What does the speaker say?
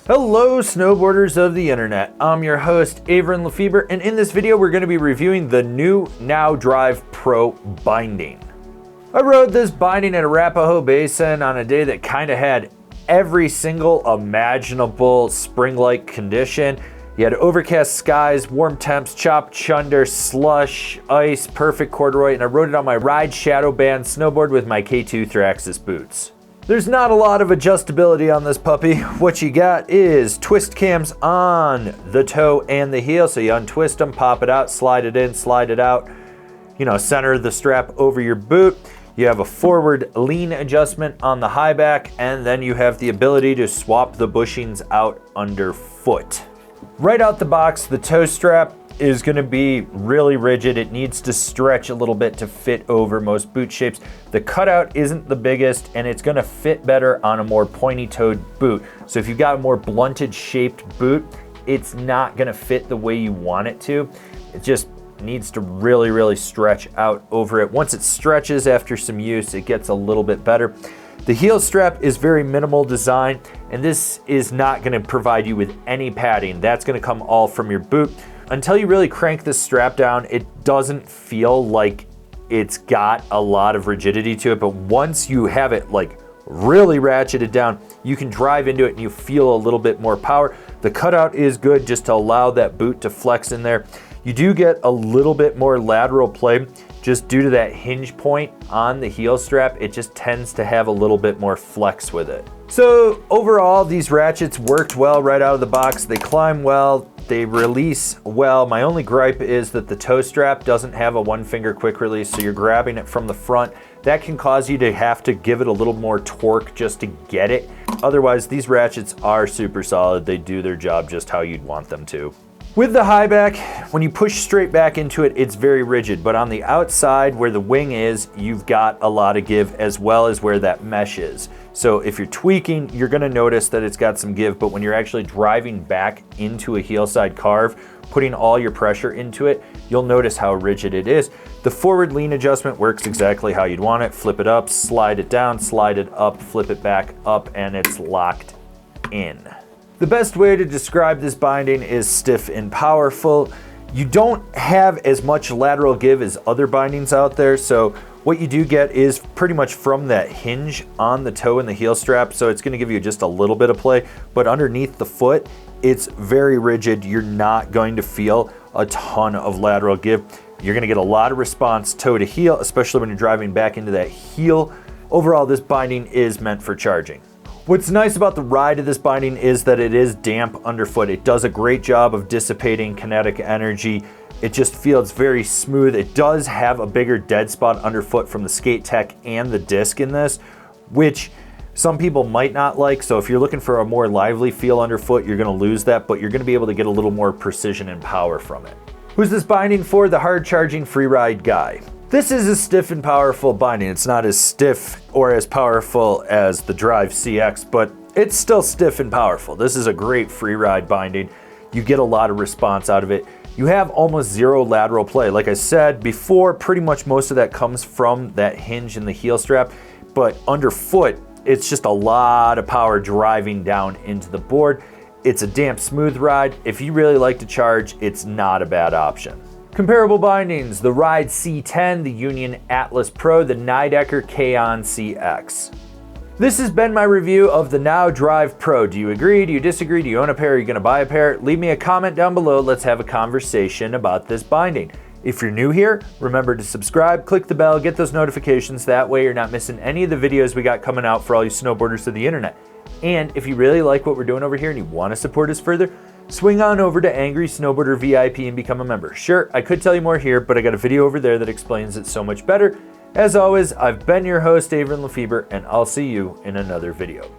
Hello snowboarders of the internet, I'm your host Avran LeFeber, and in this video we're going to be reviewing the new Now Drive Pro binding. I rode this binding at Arapahoe Basin on a day that kind of had every single imaginable spring-like condition. You had overcast skies, warm temps, chopped chunder, slush, ice, perfect corduroy, and I rode it on my Ride Shadow Band snowboard with my K2 Thraxis boots. There's not a lot of adjustability on this puppy. What you got is twist cams on the toe and the heel, so you untwist them, pop it out, slide it in, slide it out, center the strap over your boot. You have a forward lean adjustment on the Highback, and then you have the ability to swap the bushings out underfoot. Right out the box, the toe strap is going to be really rigid. It needs to stretch a little bit to fit over most boot shapes. The cutout isn't the biggest, and it's going to fit better on a more pointy-toed boot. So if you've got a more blunted shaped boot, it's not going to fit the way you want it to. It just needs to really stretch out over it. Once it stretches after some use, it gets a little bit better. The heel strap is very minimal design, and this is not going to provide you with any padding. That's going to come all from your boot. Until you really crank this strap down, it doesn't feel like it's got a lot of rigidity to it, but once you have it like really ratcheted down, you can drive into it and you feel a little bit more power. The cutout is good just to allow that boot to flex in there. You do get a little bit more lateral play just due to that hinge point on the heel strap. It just tends to have a little bit more flex with it. So overall, these ratchets worked well right out of the box. They climb well, they release well. My only gripe is that the toe strap doesn't have a one-finger quick release, so you're grabbing it from the front. That can cause you to have to give it a little more torque just to get it. Otherwise, these ratchets are super solid. They do their job just how you'd want them to. With the Highback, when you push straight back into it, it's very rigid, but on the outside where the wing is, you've got a lot of give as well as where that mesh is. So if you're tweaking, you're gonna notice that it's got some give, but when you're actually driving back into a heel side carve, putting all your pressure into it, you'll notice how rigid it is. The forward lean adjustment works exactly how you'd want it. Flip it up, slide it down, slide it up, flip it back up, and it's locked in. The best way to describe this binding is stiff and powerful. You don't have as much lateral give as other bindings out there, so what you do get is pretty much from that hinge on the toe and the heel strap, so it's going to give you just a little bit of play, but underneath the foot, it's very rigid. You're not going to feel a ton of lateral give. You're going to get a lot of response toe to heel, especially when you're driving back into that heel. Overall, this binding is meant for charging. What's nice about the ride of this binding is that it is damp underfoot. It does a great job of dissipating kinetic energy. It just feels very smooth. It does have a bigger dead spot underfoot from the skate tech and the disc in this, which some people might not like. So if you're looking for a more lively feel underfoot, you're gonna lose that, but you're gonna be able to get a little more precision and power from it. Who's this binding for? The hard charging free ride guy. This is a stiff and powerful binding. It's not as stiff or as powerful as the Drive CX, but it's still stiff and powerful. This is a great free ride binding. You get a lot of response out of it. You have almost zero lateral play. Like I said before, pretty much most of that comes from that hinge in the heel strap, but underfoot, it's just a lot of power driving down into the board. It's a damp, smooth ride. If you really like to charge, it's not a bad option. Comparable bindings, the Ride C10, the Union Atlas Pro, the Nidecker K-On CX. This has been my review of the Now Drive Pro. Do you agree? Do you disagree? Do you own a pair? Are you gonna buy a pair? Leave me a comment down below. Let's have a conversation about this binding. If you're new here, remember to subscribe, click the bell, get those notifications. That way you're not missing any of the videos we got coming out for all you snowboarders of the internet. And if you really like what we're doing over here and you wanna support us further, swing on over to Angry Snowboarder VIP and become a member. Sure, I could tell you more here, but I got a video over there that explains it so much better. As always, I've been your host, Avran LeFeber, and I'll see you in another video.